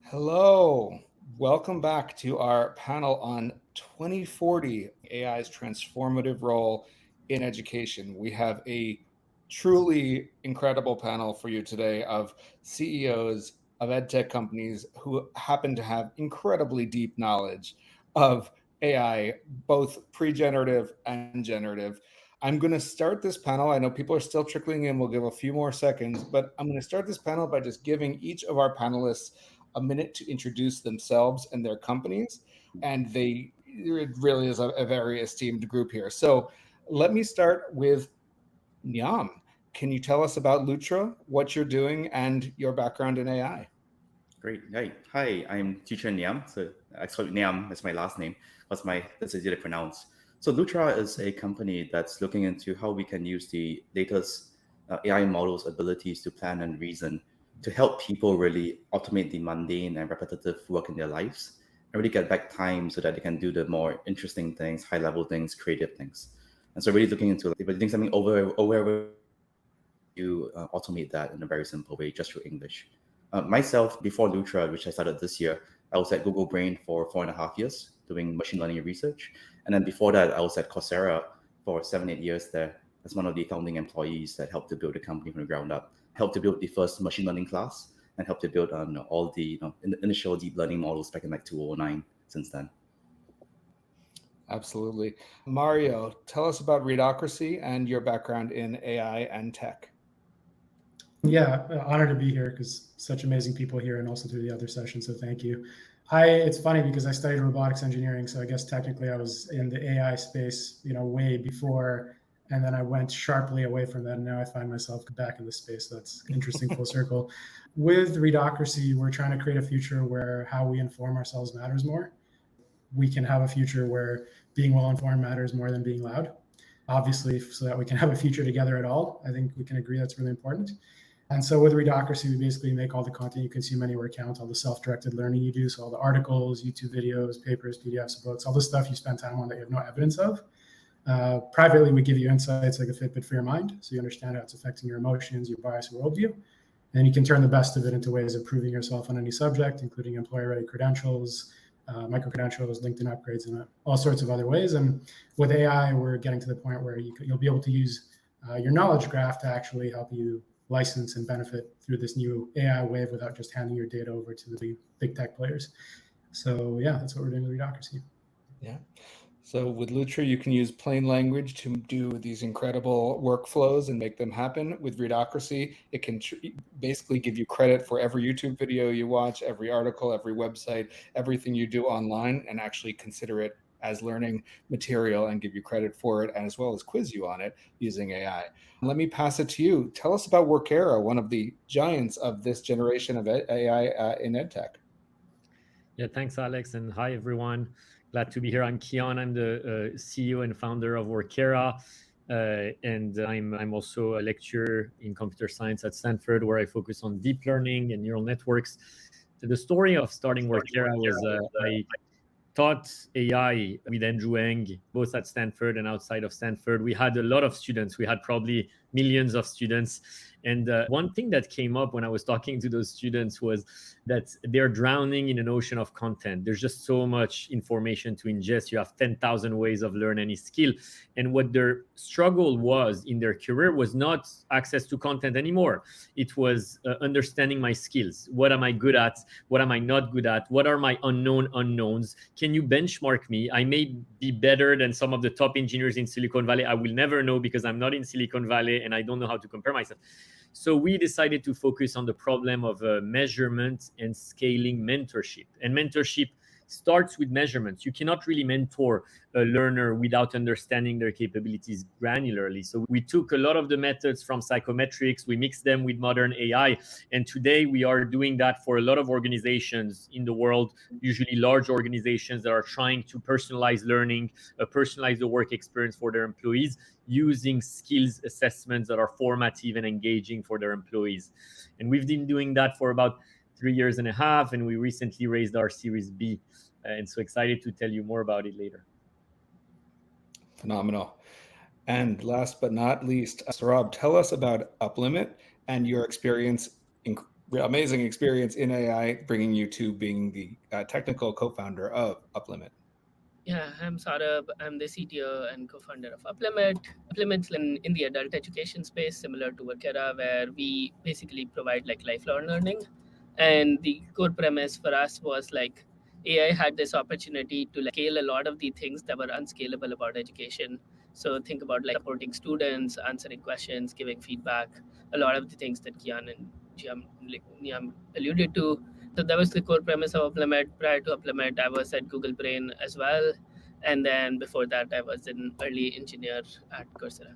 Hello, welcome back to our panel on 2040 AI's transformative role in education. We have a truly incredible panel for you today of CEOs of edtech companies who happen to have incredibly deep knowledge of AI, both pre-generative and generative. I'm going to start this panel. I know people are still trickling in. We'll give a few more seconds, but I'm going to start this panel by just giving each of our panelists a minute to introduce themselves and their companies. And it really is a very esteemed group here. So let me start with Ngiam. Can you tell us about Lutra, what you're doing, and your background in AI? Great. Hi, I'm teacher Ngiam. So actually Ngiam is my last name. That's easy to pronounce. So Lutra is a company that's looking into how we can use the latest AI models' abilities to plan and reason to help people really automate the mundane and repetitive work in their lives and really get back time so that they can do the more interesting things, high-level things, creative things. And so really looking into if you're doing something over you automate that in a very simple way, just through English. Myself, before Lutra, which I started this year, I was at Google Brain for 4.5 years doing machine learning research. And then before that, I was at Coursera for 7-8 years there as one of the founding employees that helped to build the company from the ground up, helped to build the first machine learning class, and helped to build on all the initial deep learning models back in like 2009 since then. Absolutely. Mario, tell us about Readocracy and your background in AI and tech. Yeah, honored to be here because such amazing people here and also through the other sessions. So thank you. It's funny because I studied robotics engineering, so I guess technically I was in the AI space, way before, and then I went sharply away from that, and now I find myself back in the space. That's interesting, full circle. With Readocracy, we're trying to create a future where how we inform ourselves matters more. We can have a future where being well informed matters more than being loud. Obviously, so that we can have a future together at all. I think we can agree that's really important. And so with Readocracy, we basically make all the content you consume anywhere count, all the self-directed learning you do. So all the articles, YouTube videos, papers, PDFs, books, all the stuff you spend time on that you have no evidence of. Privately, we give you insights like a Fitbit for your mind. So you understand how it's affecting your emotions, your bias, worldview. And you can turn the best of it into ways of proving yourself on any subject, including employer-ready credentials, micro-credentials, LinkedIn upgrades, and all sorts of other ways. And with AI, we're getting to the point where you'll be able to use your knowledge graph to actually help you license and benefit through this new AI wave without just handing your data over to the big tech players. So yeah, that's what we're doing with Readocracy. Yeah. So with Lutra, you can use plain language to do these incredible workflows and make them happen. With Readocracy, it can basically give you credit for every YouTube video you watch, every article, every website, everything you do online, and actually consider it as learning material and give you credit for it, as well as quiz you on it using AI. Let me pass it to you. Tell us about Workera, one of the giants of this generation of AI in EdTech. Yeah, thanks, Alex, and hi, everyone. Glad to be here. I'm Kian. I'm the CEO and founder of Workera, and I'm also a lecturer in computer science at Stanford, where I focus on deep learning and neural networks. So the story of starting Workera was I taught AI with Andrew Ng, both at Stanford and outside of Stanford. We had a lot of students. We had probably millions of students. And one thing that came up when I was talking to those students was that they're drowning in an ocean of content. There's just so much information to ingest. You have 10,000 ways of learning any skill. And what their struggle was in their career was not access to content anymore. It was understanding my skills. What am I good at? What am I not good at? What are my unknown unknowns? Can you benchmark me? I may be better than some of the top engineers in Silicon Valley. I will never know because I'm not in Silicon Valley and I don't know how to compare myself. So we decided to focus on the problem of measurement and scaling mentorship. And mentorship starts with measurements. You cannot really mentor a learner without understanding their capabilities granularly. So we took a lot of the methods from psychometrics, we mixed them with modern AI, and today we are doing that for a lot of organizations in the world, usually large organizations that are trying to personalize learning, personalize the work experience for their employees, using skills assessments that are formative and engaging for their employees. And we've been doing that for about 3.5 years, and we recently raised our Series B. And so excited to tell you more about it later. Phenomenal. And last but not least, Sourabh, tell us about Uplimit and your experience amazing experience in AI, bringing you to being the technical co-founder of Uplimit. Yeah, I'm Sourabh. I'm the CTO and co-founder of Uplimit. Uplimit's in the adult education space, similar to Workera, where we basically provide like lifelong learning. And the core premise for us was like AI had this opportunity to like scale a lot of the things that were unscalable about education. So think about like supporting students, answering questions, giving feedback, a lot of the things that Kian and Ngiam alluded to. So that was the core premise of Uplimit. Prior to Uplimit, I was at Google Brain as well. And then before that, I was an early engineer at Coursera.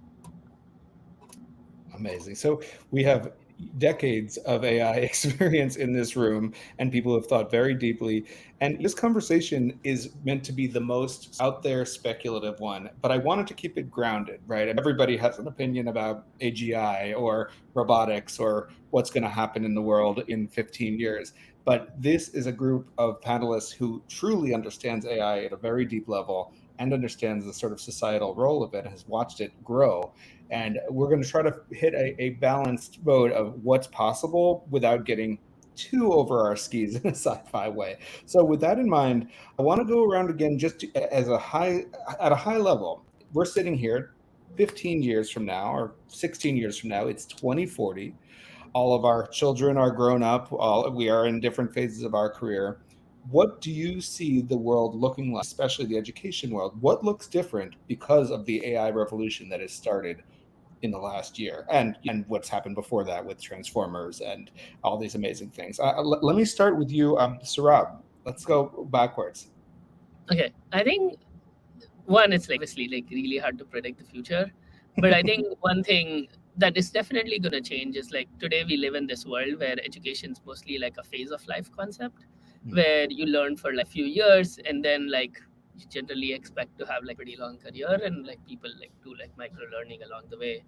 Amazing. So we have decades of AI experience in this room, and people have thought very deeply. And this conversation is meant to be the most out there speculative one, but I wanted to keep it grounded, right? Everybody has an opinion about AGI or robotics or what's going to happen in the world in 15 years. But this is a group of panelists who truly understands AI at a very deep level and understands the sort of societal role of it, has watched it grow. And we're going to try to hit a balanced mode of what's possible without getting too over our skis in a sci-fi way. So with that in mind, I want to go around again just at a high level. We're sitting here 15 years from now or 16 years from now. It's 2040. All of our children are grown up. We are in different phases of our career. What do you see the world looking like, especially the education world? What looks different because of the AI revolution that has started in the last year and what's happened before that with Transformers and all these amazing things? Let me start with you, Sourabh. Let's go backwards. Okay, I think one, it's like obviously like really hard to predict the future, but I think one thing that is definitely going to change is like today we live in this world where education is mostly like a phase of life concept, where you learn for like a few years and then like you generally expect to have like pretty long career and like people like do like micro learning along the way.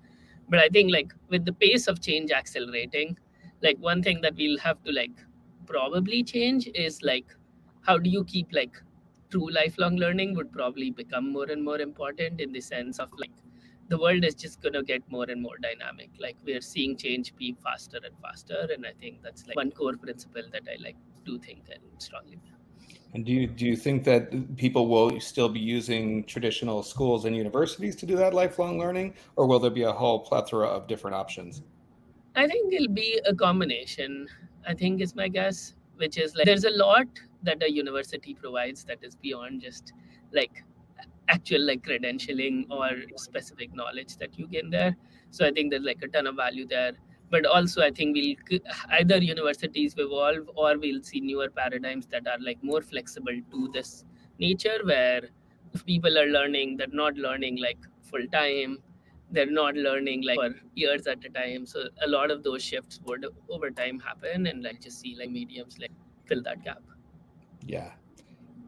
But I think like with the pace of change accelerating, like one thing that we'll have to like probably change is like how do you keep like true lifelong learning would probably become more and more important in the sense of like the world is just going to get more and more dynamic. Like we're seeing change be faster and faster, and I think that's like one core principle that I like to think and strongly believe. And do you think that people will still be using traditional schools and universities to do that lifelong learning, or will there be a whole plethora of different options? I think it'll be a combination, I think is my guess, which is like there's a lot that a university provides that is beyond just like actual like credentialing or specific knowledge that you gain there. So I think there's like a ton of value there. But also I think either universities evolve or we'll see newer paradigms that are like more flexible to this nature, where if people are learning, they're not learning like full time, they're not learning like for years at a time. So a lot of those shifts would over time happen, and like just see like mediums like fill that gap. Yeah.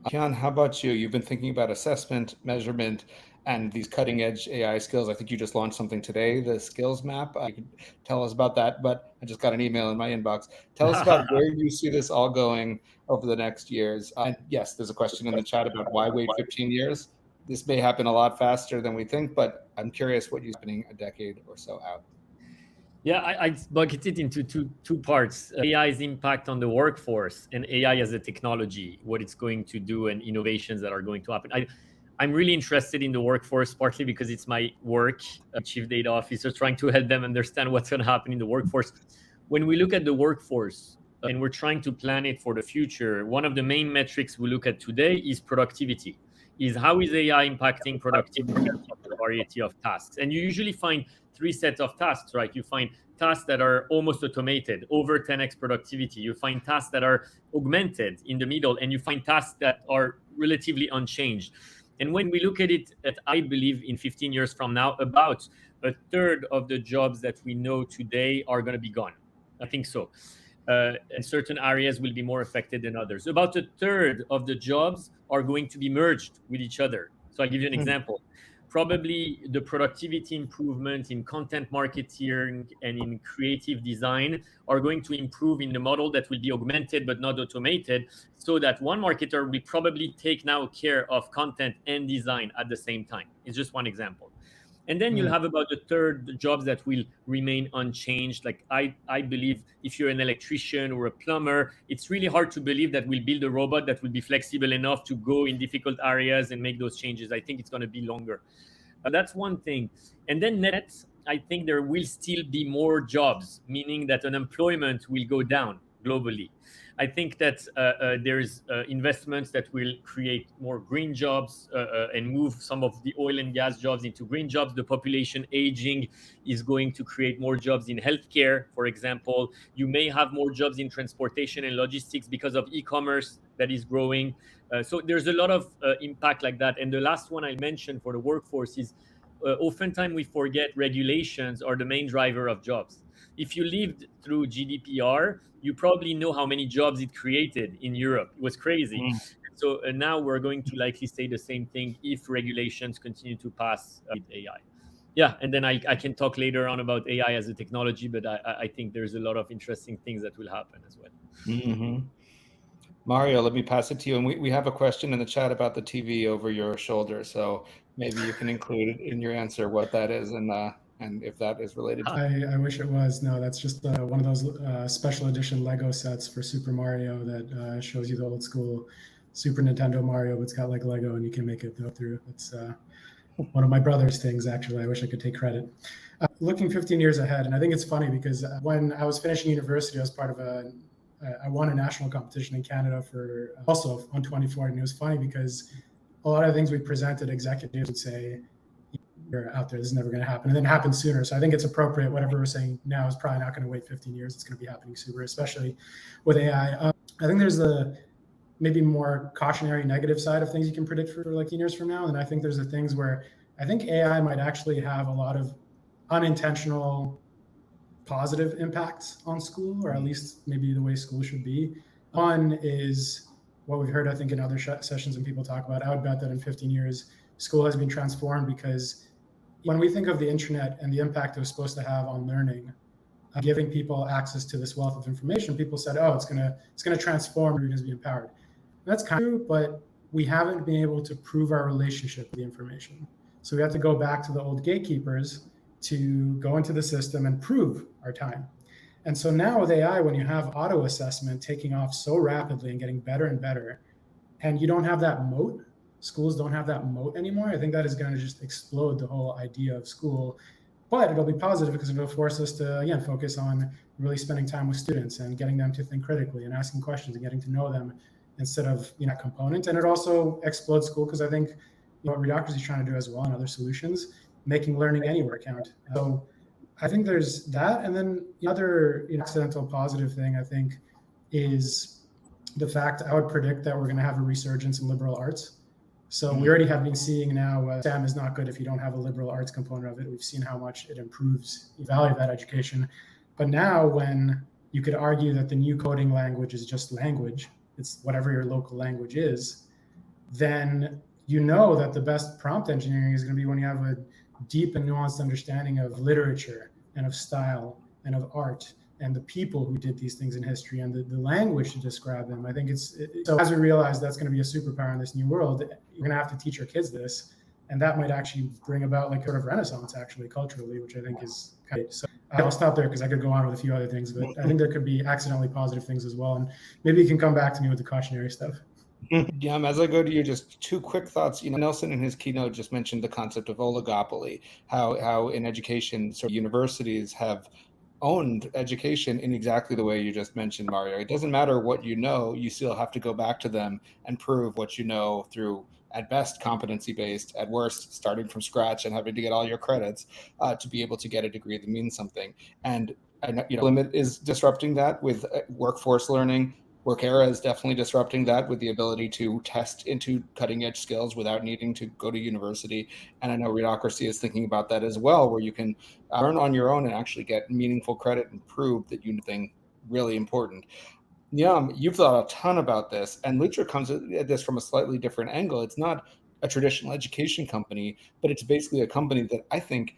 Kian, how about you? You've been thinking about assessment, measurement, and these cutting edge AI skills. I think you just launched something today, the skills map. You could tell us about that, but I just got an email in my inbox. Tell us about where you see this all going over the next years. And yes, there's a question in the chat about why wait 15 years. This may happen a lot faster than we think, but I'm curious what you're happening a decade or so out. Yeah, I bucket it into two parts. AI's impact on the workforce and AI as a technology, what it's going to do and innovations that are going to happen. I'm really interested in the workforce, partly because it's my work, chief data officer, trying to help them understand what's going to happen in the workforce. When we look at the workforce and we're trying to plan it for the future, one of the main metrics we look at today is productivity. Is how is AI impacting productivity of a variety of tasks? And you usually find three sets of tasks, right? You find tasks that are almost automated, over 10x productivity. You find tasks that are augmented in the middle, and you find tasks that are relatively unchanged. And when we look at it, I believe in 15 years from now, about a third of the jobs that we know today are going to be gone. I think so. And certain areas will be more affected than others. About a third of the jobs are going to be merged with each other. So I'll give you an example. Probably the productivity improvement in content marketing and in creative design are going to improve in the model that will be augmented but not automated, so that one marketer will probably take now care of content and design at the same time. It's just one example. And then you'll have about a third jobs that will remain unchanged. Like I believe if you're an electrician or a plumber, it's really hard to believe that we'll build a robot that will be flexible enough to go in difficult areas and make those changes. I think it's going to be longer. That's one thing. And then net, I think there will still be more jobs, meaning that unemployment will go down globally. I think that there's investments that will create more green jobs and move some of the oil and gas jobs into green jobs. The population aging is going to create more jobs in healthcare, for example. You may have more jobs in transportation and logistics because of e-commerce that is growing. So there's a lot of impact like that. And the last one I mentioned for the workforce is oftentimes we forget regulations are the main driver of jobs. If you lived through GDPR, you probably know how many jobs it created in Europe. It was crazy. So now we're going to likely say the same thing if regulations continue to pass with AI. Yeah, and then I can talk later on about AI as a technology, but I think there's a lot of interesting things that will happen as well. Mm-hmm. Mario, let me pass it to you. And we have a question in the chat about the TV over your shoulder. So maybe you can include in your answer what that is and if that is related to. I wish it was. No, that's just one of those special edition Lego sets for Super Mario that shows you the old school Super Nintendo Mario, but it's got like Lego and you can make it go through. It's one of my brother's things, actually. I wish I could take credit. Looking 15 years ahead, and I think it's funny because when I was finishing university, I was part of I won a national competition in Canada for also on 2040. And it was funny because a lot of things we presented, executives would say, you're out there, this is never going to happen. And then it happened sooner. So I think it's appropriate. Whatever we're saying now is probably not going to wait 15 years. It's going to be happening sooner, especially with AI. I think there's the maybe more cautionary negative side of things you can predict for like 10 years from now. And I think there's the things where I think AI might actually have a lot of unintentional positive impacts on school, or at least maybe the way school should be. One is what we've heard, I think, in other sessions and people talk about. I would bet that in 15 years, school has been transformed because when we think of the internet and the impact it was supposed to have on learning, giving people access to this wealth of information, people said, oh, it's gonna transform, you're gonna be empowered. And that's kind of true, but we haven't been able to prove our relationship with the information. So we have to go back to the old gatekeepers to go into the system and prove our time. And so now with AI, when you have auto assessment taking off so rapidly and getting better and better, and you don't have that moat, schools don't have that moat anymore, I think that is going to just explode the whole idea of school. But it'll be positive because it'll force us to, again, focus on really spending time with students and getting them to think critically and asking questions and getting to know them instead of that component. And it also explodes school because I think what Readocracy is trying to do as well and other solutions, making learning anywhere count. So I think there's that. And then the other accidental positive thing, I think, is the fact I would predict that we're going to have a resurgence in liberal arts. So we already have been seeing now STEM is not good if you don't have a liberal arts component of it. We've seen how much it improves the value of that education. But now when you could argue that the new coding language is just language, it's whatever your local language is, then you know that the best prompt engineering is going to be when you have a deep and nuanced understanding of literature and of style and of art and the people who did these things in history and the language to describe them. I think so as we realize that's going to be a superpower in this new world, you're going to have to teach your kids this, and that might actually bring about like sort of renaissance actually culturally, which I think is kind of, so I'll stop there because I could go on with a few other things, but I think there could be accidentally positive things as well. And maybe you can come back to me with the cautionary stuff. As I go to you, just two quick thoughts. Nelson in his keynote just mentioned the concept of oligopoly, how in education, sort of universities have owned education in exactly the way you just mentioned, Mario. It doesn't matter what you know, you still have to go back to them and prove what you know through, at best, competency-based, at worst, starting from scratch and having to get all your credits to be able to get a degree that means something. And Uplimit is disrupting that with workforce learning. Workera is definitely disrupting that with the ability to test into cutting-edge skills without needing to go to university. And I know Readocracy is thinking about that as well, where you can learn on your own and actually get meaningful credit and prove that you know something really important. Ngiam, you've thought a ton about this, and Lutra comes at this from a slightly different angle. It's not a traditional education company, but it's basically a company that I think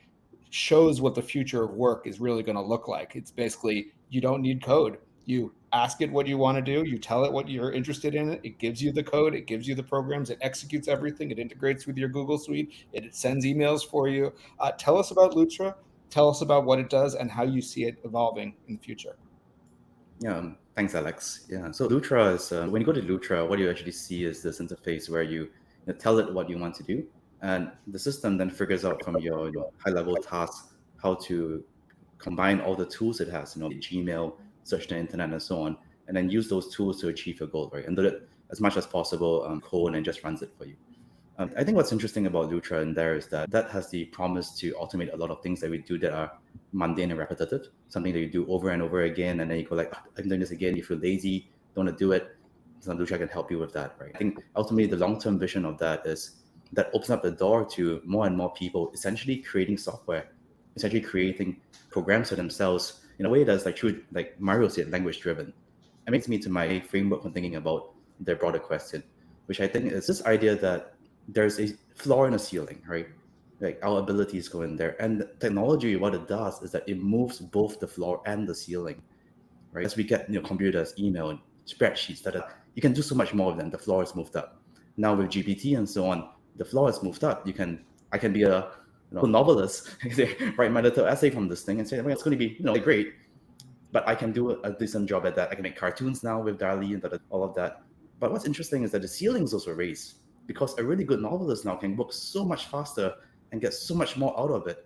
shows what the future of work is really going to look like. It's basically, you don't need code. You ask it what you want to do. You tell it what you're interested in. It gives you the code. It gives you the programs. It executes everything. It integrates with your Google Suite. It sends emails for you. Tell us about Lutra. Tell us about what it does and how you see it evolving in the future. Yeah, thanks, Alex. Yeah, so Lutra is, when you go to Lutra, what you actually see is this interface where you tell it what you want to do, and the system then figures out from your high-level tasks how to combine all the tools it has, Gmail, search the internet, and so on, and then use those tools to achieve your goal, right? And do it as much as possible, code, and just runs it for you. I think what's interesting about Lutra in there is that has the promise to automate a lot of things that we do that are mundane and repetitive, something that you do over and over again, and then you go like, I'm doing this again, you feel lazy, don't want to do it. So Lutra can help you with that, right? I think ultimately the long-term vision of that is that opens up the door to more and more people essentially creating software, essentially creating programs for themselves in a way that's like Mario said, language-driven. It makes me to my framework when thinking about the broader question, which I think is this idea that there's a floor and a ceiling, right? Like our abilities go in there, and technology, what it does is that it moves both the floor and the ceiling, right? As we get computers, email, and spreadsheets, that you can do so much more of them. The floor is moved up. Now with GPT and so on, the floor is moved up. I can be a novelist, write my little essay from this thing and say, well, it's going to be great, but I can do a decent job at that. I can make cartoons now with DALL-E and all of that. But what's interesting is that the ceiling is also raised, because a really good novelist now can work so much faster and get so much more out of it.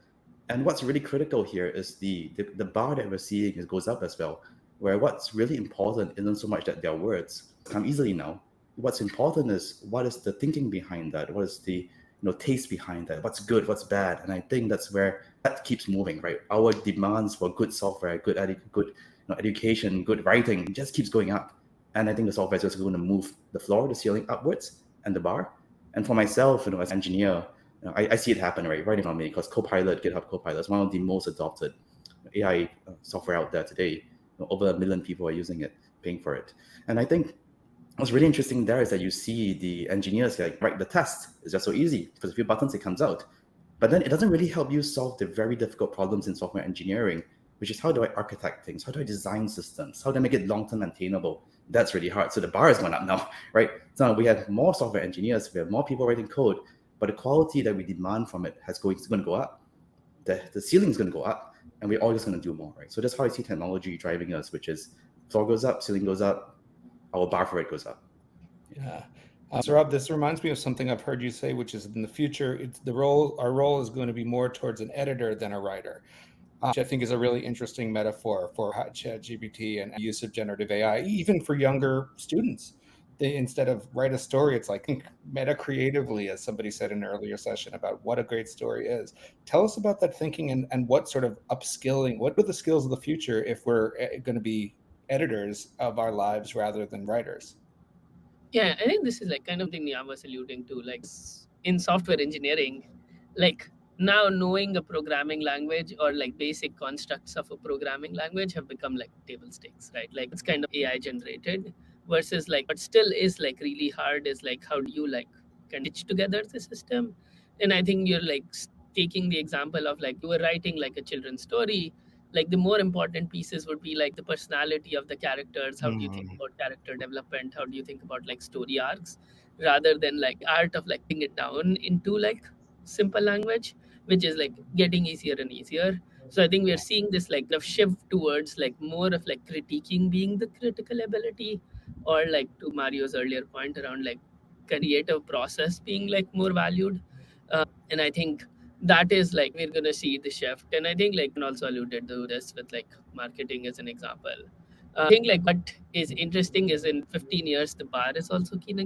And what's really critical here is the bar that we're seeing goes up as well, where what's really important isn't so much that their words come easily now. What's important is what is the thinking behind that? What is the taste behind that? What's good? What's bad? And I think that's where that keeps moving, right? Our demands for good software, good education, good writing just keeps going up. And I think the software is just going to move the floor, the ceiling upwards, and the bar. And for myself, as an engineer, I see it happen right in front of me, because Copilot, GitHub Copilot is one of the most adopted AI software out there today. Over 1 million people are using it, paying for it. And I think what's really interesting there is that you see the engineers write the test. It's just so easy. Because a few buttons, it comes out. But then it doesn't really help you solve the very difficult problems in software engineering, which is how do I architect things? How do I design systems? How do I make it long-term maintainable? That's really hard. So the bar is going up now, right? So we have more software engineers, we have more people writing code, but the quality that we demand from it is going to go up. The ceiling is going to go up, and we're always going to do more, right? So that's how I see technology driving us, which is floor goes up, ceiling goes up, our bar for it goes up. Yeah. Sourabh, this reminds me of something I've heard you say, which is in the future, our role is going to be more towards an editor than a writer, which I think is a really interesting metaphor for ChatGPT and use of generative AI, even for younger students. They, instead of write a story, it's like think meta creatively, as somebody said in an earlier session, about what a great story is. Tell us about that thinking and what sort of upskilling, what are the skills of the future if we're going to be editors of our lives rather than writers? Yeah, I think this is kind of thing Ngiam was alluding to. In software engineering, now knowing a programming language or basic constructs of a programming language have become table stakes, right? It's kind of AI generated versus what still is really hard is how do you stitch together the system. And I think you're taking the example of you were writing a children's story. The more important pieces would be the personality of the characters. How do you think about character development? How do you think about story arcs, rather than art of putting it down into simple language, which is getting easier and easier. So I think we are seeing this the shift towards more of critiquing being the critical ability, or to Mario's earlier point around creative process being more valued. And I think that is we're gonna see the shift. And I think and also alluded to this with marketing as an example. I think what is interesting is in 15 years the bar is also keep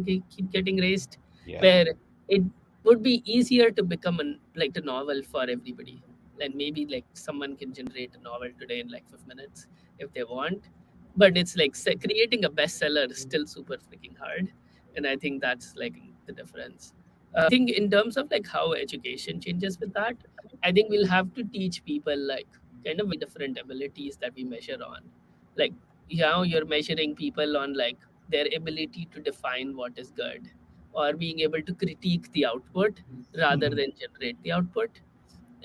getting raised, where it would be easier to become a novel for everybody. And maybe someone can generate a novel today in 5 minutes if they want, but it's creating a bestseller is still super freaking hard. And I think that's the difference. I think in terms of how education changes with that, I think we'll have to teach people kind of different abilities that we measure on. Like you're measuring people on their ability to define what is good, or being able to critique the output rather than generate the output.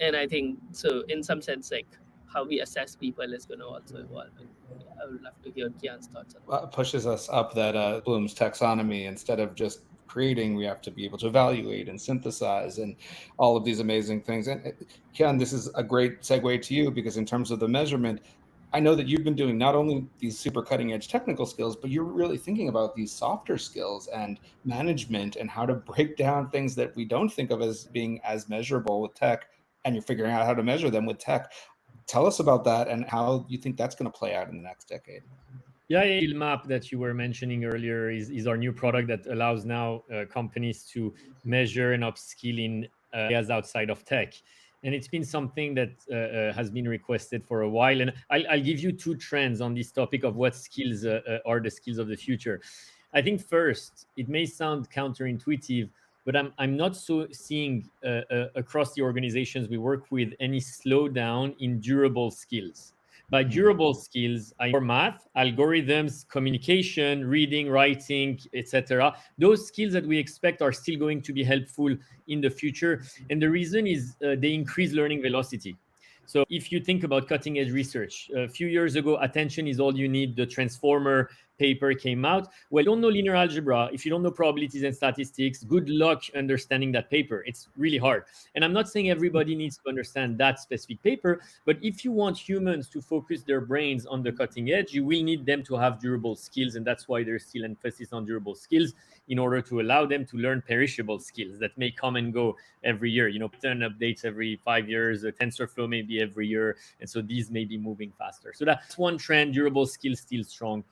And I think so in some sense how we assess people is going to also evolve. I would love to hear Kian's thoughts on that. Pushes us up that Bloom's taxonomy. Instead of just creating, we have to be able to evaluate and synthesize and all of these amazing things. And Kian, this is a great segue to you, because in terms of the measurement, I know that you've been doing not only these super cutting edge technical skills, but you're really thinking about these softer skills and management and how to break down things that we don't think of as being as measurable with tech, and you're figuring out how to measure them with tech. Tell us about that and how you think that's going to play out in the next decade. Yeah, skill map that you were mentioning earlier is our new product that allows now companies to measure and upskill in areas outside of tech. And it's been something that has been requested for a while. And I'll give you two trends on this topic of what skills are the skills of the future. I think first, it may sound counterintuitive, but I'm not so seeing across the organizations we work with any slowdown in durable skills. By durable skills, more math, algorithms, communication, reading, writing, etc. Those skills that we expect are still going to be helpful in the future. And the reason is they increase learning velocity. So if you think about cutting edge research, a few years ago, attention is all you need. The Transformer paper came out. Well, you don't know linear algebra, if you don't know probabilities and statistics, good luck understanding that paper. It's really hard. And I'm not saying everybody needs to understand that specific paper, but if you want humans to focus their brains on the cutting edge, you will need them to have durable skills. And that's why there's still emphasis on durable skills in order to allow them to learn perishable skills that may come and go every year. Python updates every 5 years, TensorFlow maybe every year. And so these may be moving faster. So that's one trend, durable skills still strong.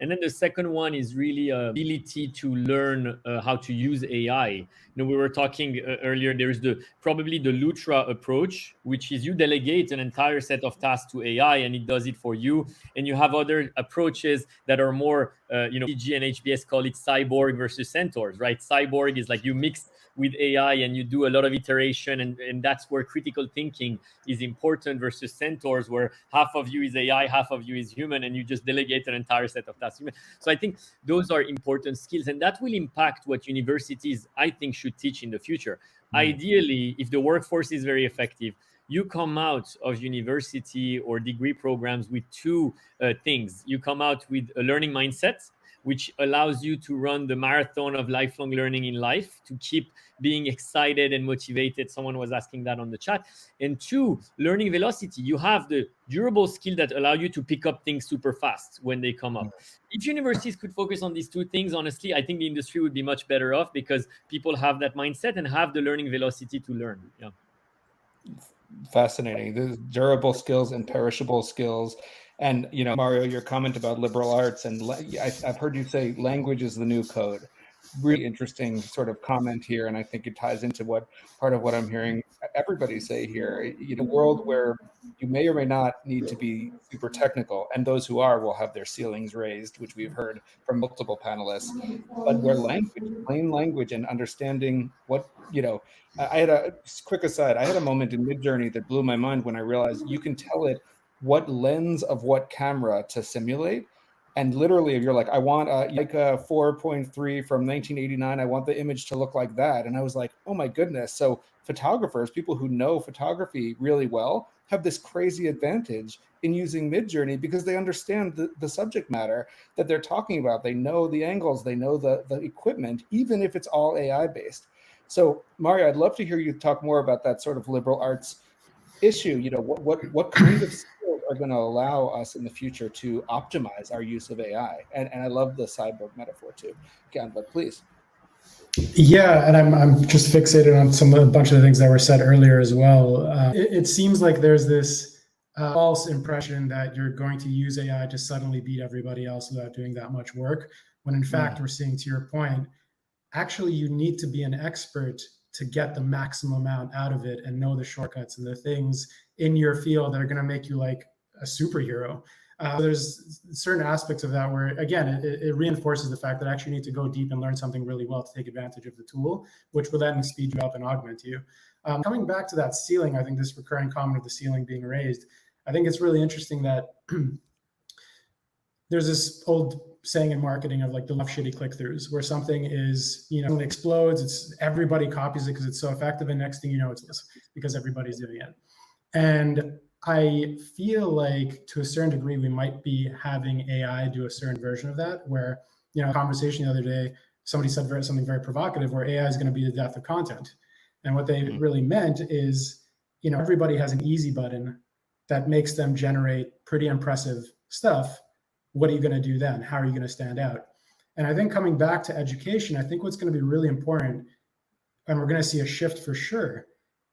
And then the second one is really ability to learn how to use AI. We were talking earlier, there's probably the Lutra approach, which is you delegate an entire set of tasks to AI and it does it for you. And you have other approaches that are more, PG and HBS call it cyborg versus centaurs, right? Cyborg is like you mix with AI and you do a lot of iteration, and that's where critical thinking is important, versus centaurs where half of you is AI, half of you is human, and you just delegate an entire set of tasks. So I think those are important skills, and that will impact what universities, I think, should teach in the future. Ideally, if the workforce is very effective, you come out of university or degree programs with two things. You come out with a learning mindset, which allows you to run the marathon of lifelong learning in life, to keep being excited and motivated. Someone was asking that on the chat. And two, learning velocity. You have the durable skill that allow you to pick up things super fast when they come up. If universities could focus on these two things, honestly, I think the industry would be much better off, because people have that mindset and have the learning velocity to learn. Yeah. Fascinating. The durable skills and perishable skills. And, Mario, your comment about liberal arts, and I've heard you say language is the new code. Really interesting sort of comment here. And I think it ties into part of what I'm hearing everybody say here. A world where you may or may not need to be super technical, and those who are will have their ceilings raised, which we've heard from multiple panelists, but where plain language and understanding what, I had a quick aside. I had a moment in Midjourney that blew my mind when I realized you can tell it what lens of what camera to simulate. And literally, if you're like, I want a 4.3 from 1989, I want the image to look like that. And I was like, oh my goodness. So photographers, people who know photography really well, have this crazy advantage in using Midjourney, because they understand the subject matter that they're talking about. They know the angles, they know the equipment, even if it's all AI based. So Mario, I'd love to hear you talk more about that sort of liberal arts issue. What kind of skills are going to allow us in the future to optimize our use of AI? And I love the cyborg metaphor too, Kian, but please. Yeah, and I'm just fixated on a bunch of the things that were said earlier as well. It seems like there's this false impression that you're going to use AI to suddenly beat everybody else without doing that much work, when in fact, we're seeing, to your point, actually you need to be an expert to get the maximum amount out of it and know the shortcuts and the things in your field that are going to make you like a superhero. There's certain aspects of that where, again, it reinforces the fact that I actually need to go deep and learn something really well to take advantage of the tool, which will then speed you up and augment you. Coming back to that ceiling, I think this recurring comment of the ceiling being raised, I think it's really interesting that there's this old saying in marketing of like the love shitty click-throughs, where something is, it explodes, it's everybody copies it because it's so effective, and next thing you know, it's because everybody's doing it. And I feel like to a certain degree, we might be having AI do a certain version of that, where, a conversation the other day, somebody said something very provocative, where AI is going to be the death of content. And what they really meant is, everybody has an easy button that makes them generate pretty impressive stuff. What are you going to do then? How are you going to stand out? And I think coming back to education, I think what's going to be really important, and we're going to see a shift for sure,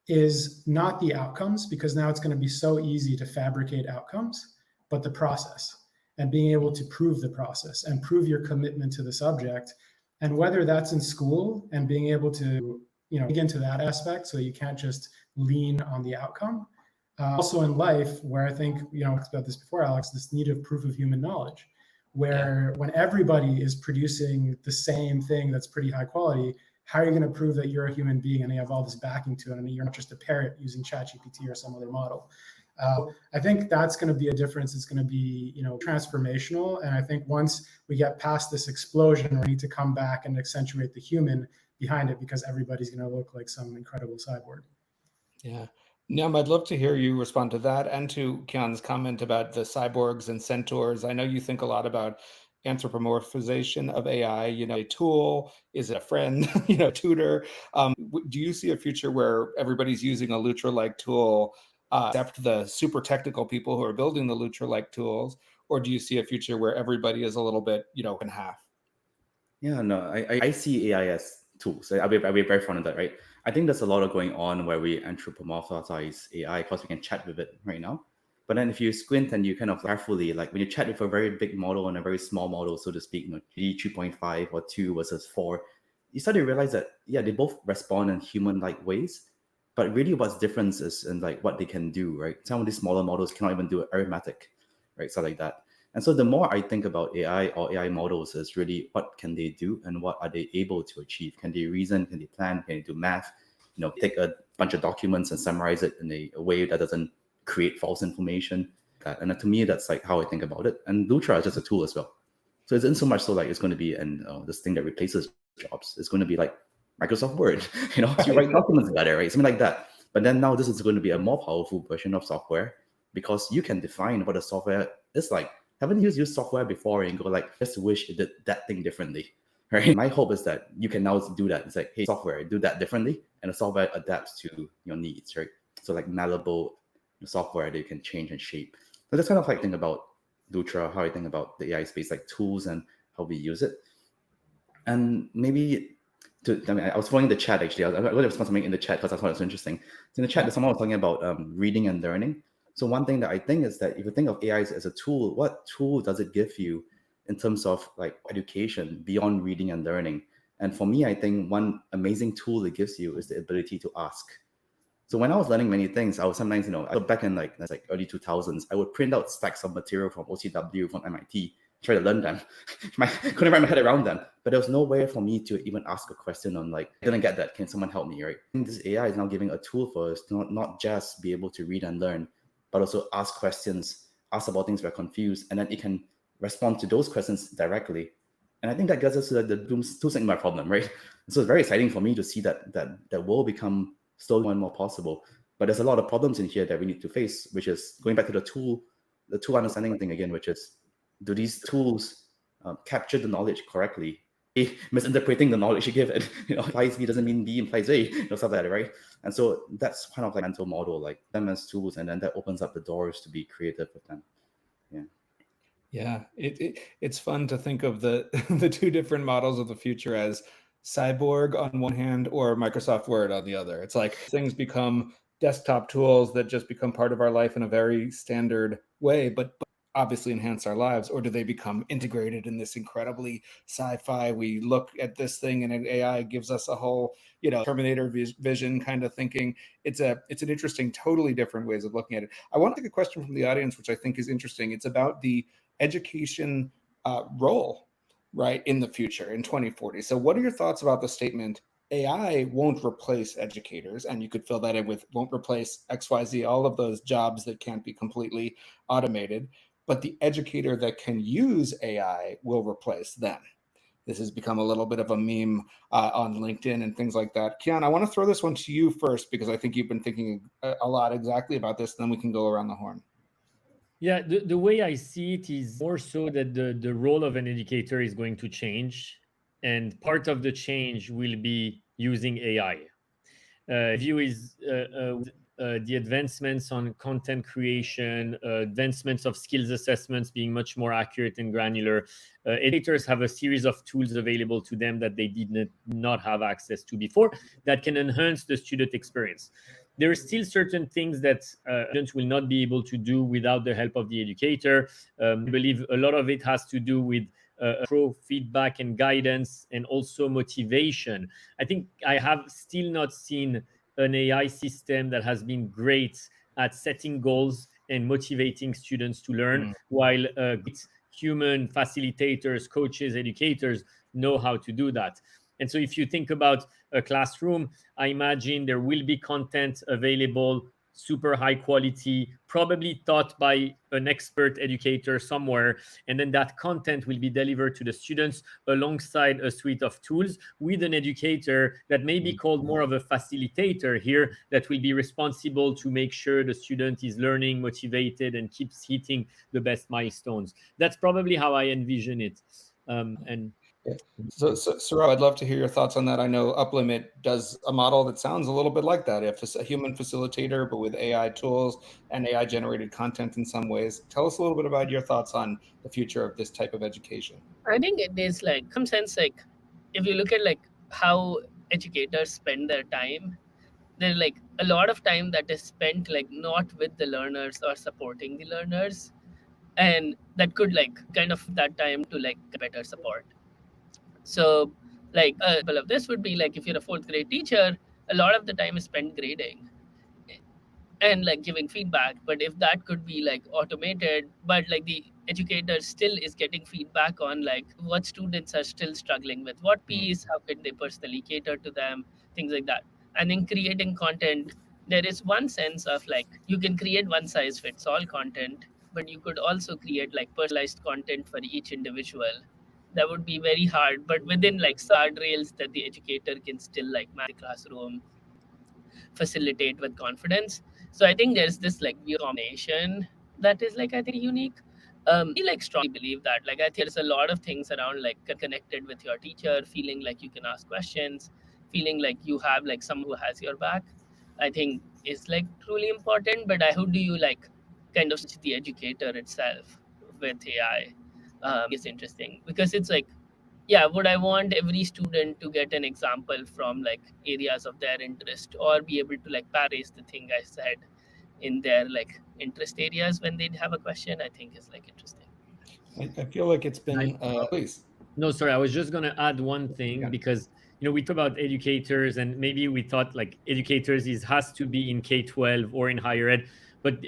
is not the outcomes, because now it's going to be so easy to fabricate outcomes, but the process, and being able to prove the process and prove your commitment to the subject. And whether that's in school and being able to, dig into that aspect so you can't just lean on the outcome. Also in life, where I think, we talked about this before, Alex, this need of proof of human knowledge, where when everybody is producing the same thing that's pretty high quality, how are you going to prove that you're a human being and you have all this backing to it and you're not just a parrot using ChatGPT or some other model? I think that's going to be a difference. It's going to be, transformational. And I think once we get past this explosion, we need to come back and accentuate the human behind it, because everybody's going to look like some incredible cyborg. Yeah. Ngiam, I'd love to hear you respond to that and to Kian's comment about the cyborgs and centaurs. I know you think a lot about anthropomorphization of AI, a tool, is it a friend, tutor? Do you see a future where everybody's using a Lutra-like tool, except the super technical people who are building the Lutra-like tools? Or do you see a future where everybody is a little bit, in half? Yeah, no, I see AI as tools. I'll be very fond of that, right? I think there's a lot of going on where we anthropomorphize AI because we can chat with it right now. But then if you squint and you kind of carefully, like when you chat with a very big model and a very small model, so to speak, 3.5 or 2 versus 4, you start to realize that, yeah, they both respond in human-like ways. But really what's different is in like what they can do, right? Some of these smaller models cannot even do arithmetic, right? So like that. And so the more I think about AI or AI models is really what can they do and what are they able to achieve? Can they reason? Can they plan? Can they do math? Take a bunch of documents and summarize it in a way that doesn't create false information. And to me, that's like how I think about it. And Lutra is just a tool as well. So it's not so much so like it's going to be this thing that replaces jobs. It's going to be like Microsoft Word, you write documents better, right? Something like that. But then now this is going to be a more powerful version of software because you can define what a software is like. Haven't you used software before and go like, just wish it did that thing differently, right? My hope is that you can now do that. It's like, hey, software, do that differently. And the software adapts to your needs, right? So like malleable software that you can change and shape. So that's kind of like think about Lutra, how I think about the AI space, like tools and how we use it. And maybe I was following the chat actually. I really respond something in the chat because I thought it was interesting. So in the chat, someone was talking about reading and learning. So one thing that I think is that if you think of AI as a tool, what tool does it give you in terms of like education beyond reading and learning? And for me, I think one amazing tool it gives you is the ability to ask. So when I was learning many things, I was sometimes, back in like early 2000s, I would print out stacks of material from OCW, from MIT, try to learn them. Couldn't wrap my head around them. But there was no way for me to even ask a question on like, I didn't get that. Can someone help me, right? I think this AI is now giving a tool for us to not just be able to read and learn, but also ask questions, ask about things we're confused, and then it can respond to those questions directly. And I think that gets us to the two sigma problem, right? So it's very exciting for me to see that will become slowly more and more possible. But there's a lot of problems in here that we need to face, which is going back to the tool understanding thing again, which is, do these tools capture the knowledge correctly? Misinterpreting the knowledge you give it, implies B doesn't mean B implies A, stuff like that, right? And so that's kind of like mental model, like them as tools, and then that opens up the doors to be creative with them. Yeah, it's fun to think of the two different models of the future as cyborg on one hand or Microsoft Word on the other. It's like things become desktop tools that just become part of our life in a very standard way, but obviously enhance our lives, or do they become integrated in this incredibly sci-fi, we look at this thing and an AI gives us a whole, Terminator vision kind of thinking. It's an interesting, totally different ways of looking at it. I want to take a question from the audience, which I think is interesting. It's about the education role, right, in the future in 2040. So what are your thoughts about the statement, AI won't replace educators, and you could fill that in with won't replace XYZ, all of those jobs that can't be completely automated, but the educator that can use AI will replace them. This has become a little bit of a meme on LinkedIn and things like that. Kian, I want to throw this one to you first, because I think you've been thinking a lot exactly about this, and then we can go around the horn. Yeah, the way I see it is more so that the role of an educator is going to change, and part of the change will be using AI. View is the advancements on content creation, advancements of skills assessments being much more accurate and granular. Educators have a series of tools available to them that they did not have access to before that can enhance the student experience. There are still certain things that students will not be able to do without the help of the educator. I believe a lot of it has to do with pro feedback and guidance, and also motivation. I think I have still not seen an AI system that has been great at setting goals and motivating students to learn, while human facilitators, coaches, educators know how to do that. And so if you think about a classroom, I imagine there will be content available, super high quality, probably taught by an expert educator somewhere. And then that content will be delivered to the students alongside a suite of tools with an educator that may be called more of a facilitator here, that will be responsible to make sure the student is learning, motivated, and keeps hitting the best milestones. That's probably how I envision it. So Sourabh, I'd love to hear your thoughts on that. I know Uplimit does a model that sounds a little bit like that. If it's a human facilitator, but with AI tools and AI generated content in some ways. Tell us a little bit about your thoughts on the future of this type of education. I think it is like some sense, like if you look at like how educators spend their time, there's like a lot of time that is spent like not with the learners or supporting the learners, and that could like kind of that time to like better support. So like a example of this would be like if you're a fourth grade teacher, a lot of the time is spent grading and like giving feedback. But if that could be like automated, but like the educator still is getting feedback on like what students are still struggling with, what piece, how can they personally cater to them, things like that. And in creating content, there is one sense of like you can create one size fits all content, but you could also create like personalized content for each individual. That would be very hard, but within like guardrails that the educator can still like manage the classroom, facilitate with confidence. So I think there's this like weird combination that is like I think unique. I like strongly believe that like I think there's a lot of things around like connected with your teacher, feeling like you can ask questions, feeling like you have like someone who has your back. I think is like truly important. But how do you like kind of the educator itself with AI? Is interesting because it's like, yeah, would I want every student to get an example from like areas of their interest, or be able to like paraphrase the thing I said in their like interest areas when they have a question? I think is like interesting. I feel like it's been please. No, sorry, I was just going to add one thing, because we talk about educators, and maybe we thought like educators has to be in K-12 or in higher ed. But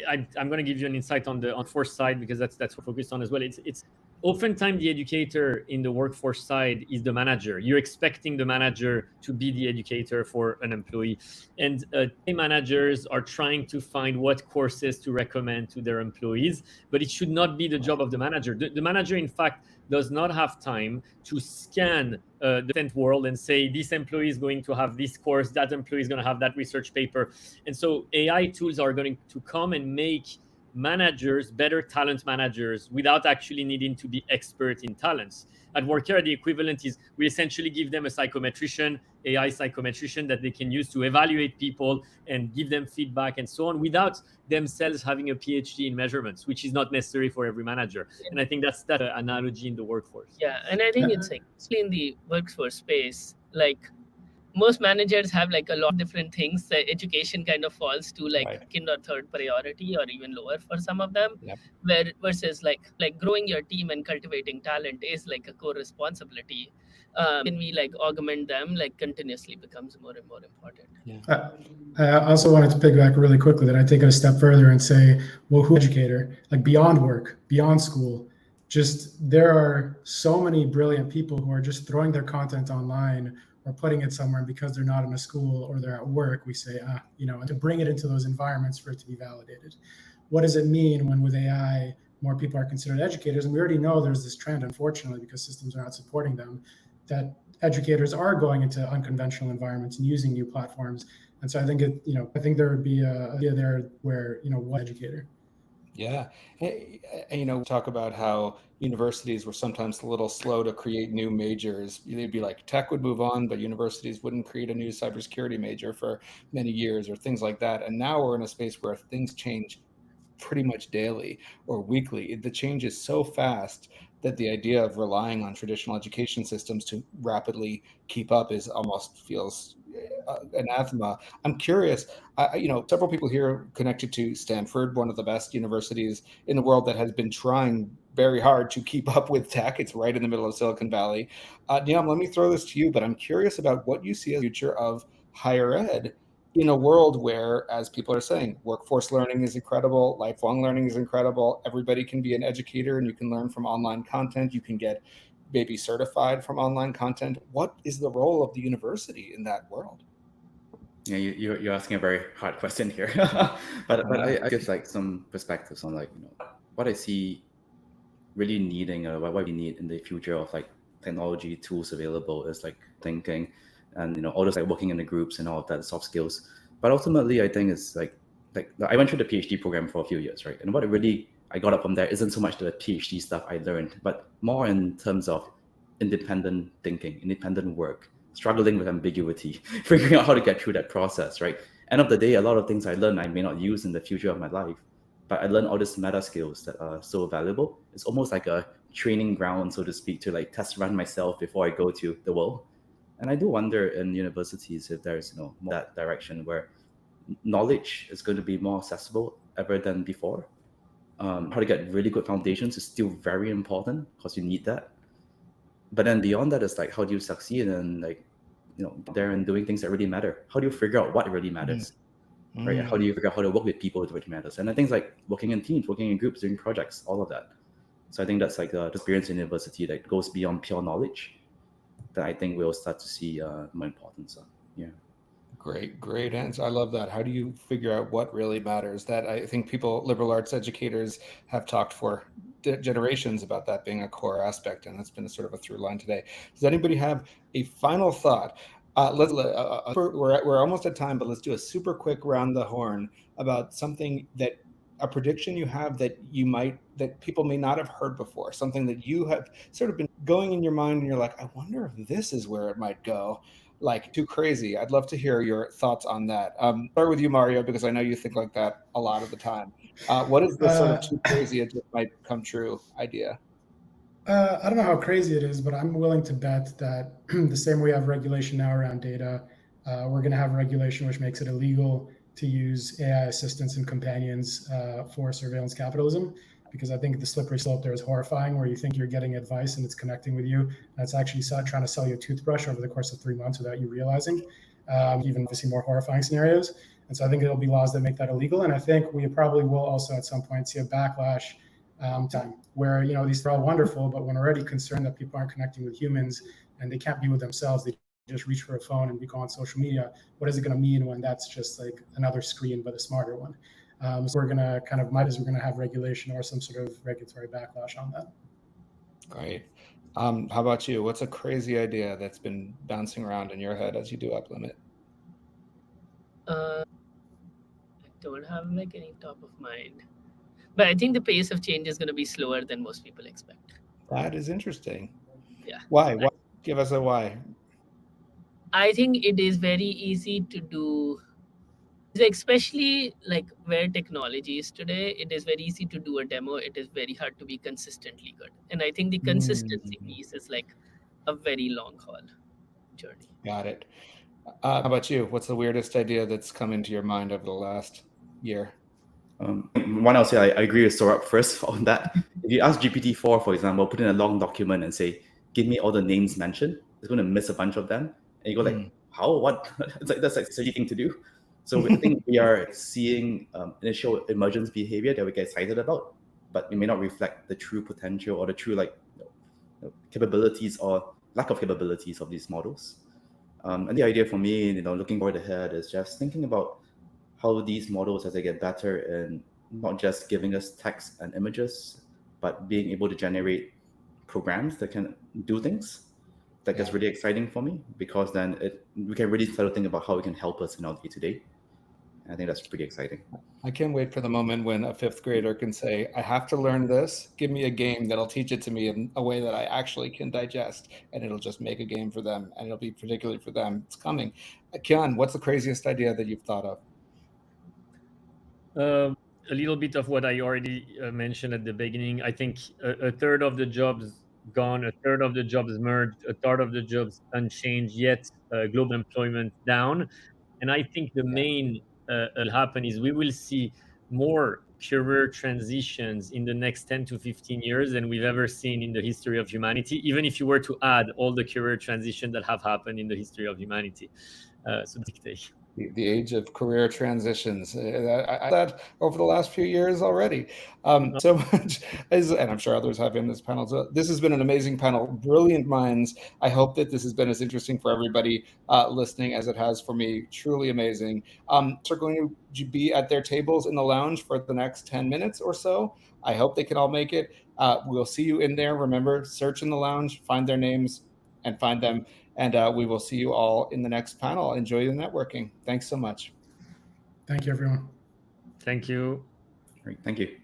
I'm going to give you an insight on the workforce side, because that's what we're focused on as well. It's oftentimes the educator in the workforce side is the manager. You're expecting the manager to be the educator for an employee. And managers are trying to find what courses to recommend to their employees, but it should not be the job of the manager. The manager, in fact, does not have time to scan the content world and say, this employee is going to have this course, that employee is going to have that research paper. And so AI tools are going to come and make managers better talent managers without actually needing to be expert in talents. At Workera, the equivalent is we essentially give them a psychometrician, AI psychometrician, that they can use to evaluate people and give them feedback and so on, without themselves having a PhD in measurements, which is not necessary for every manager. And I think that's that analogy in the workforce. Yeah, and I think it's like in the workforce space, like most managers have like a lot of different things. Education kind of falls to like second or third priority, or even lower for some of them. Where versus like growing your team and cultivating talent is like a core responsibility. When we like augment them, like continuously becomes more and more important. I also wanted to piggyback really quickly that I take it a step further and say, well, who educator, like beyond work, beyond school, just there are so many brilliant people who are just throwing their content online or putting it somewhere, because they're not in a school or they're at work, we say, and to bring it into those environments for it to be validated. What does it mean when with AI, more people are considered educators. And we already know there's this trend, unfortunately, because systems are not supporting them, that educators are going into unconventional environments and using new platforms. And so I think I think there would be a idea there where, one educator. Yeah. And, talk about how universities were sometimes a little slow to create new majors. They'd be like, tech would move on, but universities wouldn't create a new cybersecurity major for many years or things like that. And now we're in a space where things change pretty much daily or weekly. The change is so fast that the idea of relying on traditional education systems to rapidly keep up almost feels anathema. I'm curious, several people here connected to Stanford, one of the best universities in the world that has been trying very hard to keep up with tech. It's right in the middle of Silicon Valley. Ngiam, let me throw this to you, but I'm curious about what you see as the future of higher ed in a world where, as people are saying, workforce learning is incredible, lifelong learning is incredible, everybody can be an educator and you can learn from online content, you can get maybe certified from online content. What is the role of the university in that world? Yeah, you're asking a very hard question here, but I guess like some perspectives on what I see really needing, what we need in the future of like technology tools available is like thinking, and all those like working in the groups and all of that soft skills. But ultimately, I think it's like I went through the PhD program for a few years, right? And what I got up from there isn't so much the PhD stuff I learned, but more in terms of independent thinking, independent work, struggling with ambiguity, figuring out how to get through that process, right? End of the day, a lot of things I learned I may not use in the future of my life, but I learned all these meta skills that are so valuable. It's almost like a training ground, so to speak, to like test run myself before I go to the world. And I do wonder in universities if there's more that direction where knowledge is going to be more accessible ever than before. How to get really good foundations is still very important because you need that. But then beyond that is like, how do you succeed and there and doing things that really matter? How do you figure out what really matters? Right? And how do you figure out how to work with people that matters? And I think like working in teams, working in groups, doing projects, all of that. So I think that's like the experience in university that goes beyond pure knowledge that I think we'll start to see more importance on. Yeah. Great answer. I love that. How do you figure out what really matters? That I think liberal arts educators have talked for generations about that being a core aspect, and that's been a sort of a through line today. Does anybody have a final thought? We're almost at time, but let's do a super quick round the horn about something a prediction you have that people may not have heard before, something that you have sort of been going in your mind and you're like, I wonder if this is where it might go. Like too crazy. I'd love to hear your thoughts on that. Start with you, Mario, because I know you think like that a lot of the time. What is the sort of too crazy it just might come true idea? I don't know how crazy it is, but I'm willing to bet that the same way we have regulation now around data, we're going to have regulation which makes it illegal to use AI assistants and companions for surveillance capitalism. Because I think the slippery slope there is horrifying, where you think you're getting advice and it's connecting with you. And it's actually trying to sell you a toothbrush over the course of 3 months without you realizing, even obviously more horrifying scenarios. And so I think there'll be laws that make that illegal. And I think we probably will also at some point see a backlash time where, these are all wonderful, but when we're already concerned that people aren't connecting with humans and they can't be with themselves, they just reach for a phone and go on social media. What is it going to mean when that's just like another screen, but a smarter one? So we're going to we're going to have regulation or some sort of regulatory backlash on that. Great. How about you? What's a crazy idea that's been bouncing around in your head as you do Uplimit? I don't have like any top of mind, but I think the pace of change is going to be slower than most people expect. That is interesting. Yeah. Why? Give us a why. I think it is very easy to do, especially like where technology is today. It is very easy to do a demo. It is very hard to be consistently good. And I think the consistency piece is like a very long haul journey. Got it. How about you? What's the weirdest idea that's come into your mind over the last year? One, I'll say I agree with Sourabh first on that. If you ask GPT-4, for example, put in a long document and say, give me all the names mentioned, it's going to miss a bunch of them. And you go like, how? What? It's like, that's like a silly thing to do. So I think we are seeing initial emergence behavior that we get excited about, but it may not reflect the true potential or the true capabilities or lack of capabilities of these models. And the idea for me, looking forward ahead, is just thinking about how these models, as they get better, and not just giving us text and images, but being able to generate programs that can do things, that gets really exciting for me, because then we can really start to think about how it can help us in our day-to-day. I think that's pretty exciting. I can't wait for the moment when a fifth grader can say, I have to learn this. Give me a game that'll teach it to me in a way that I actually can digest, and it'll just make a game for them, and it'll be particularly for them. It's coming. Kian, what's the craziest idea that you've thought of? A little bit of what I already mentioned at the beginning. I think a third of the jobs gone, a third of the jobs merged, a third of the jobs unchanged, yet global employment down. And I think the main will happen is we will see more career transitions in the next 10 to 15 years than we've ever seen in the history of humanity, even if you were to add all the career transitions that have happened in the history of humanity. So big take. The age of career transitions. I that over the last few years already. So much, and I'm sure others have in this panel. So this has been an amazing panel, brilliant minds. I hope that this has been as interesting for everybody listening as it has for me. Truly amazing. We're going to be at their tables in the lounge for the next 10 minutes or so. I hope they can all make it. We'll see you in there. Remember, search in the lounge, find their names, and find them. And we will see you all in the next panel. Enjoy the networking. Thanks so much. Thank you, everyone. Thank you. Great. Thank you.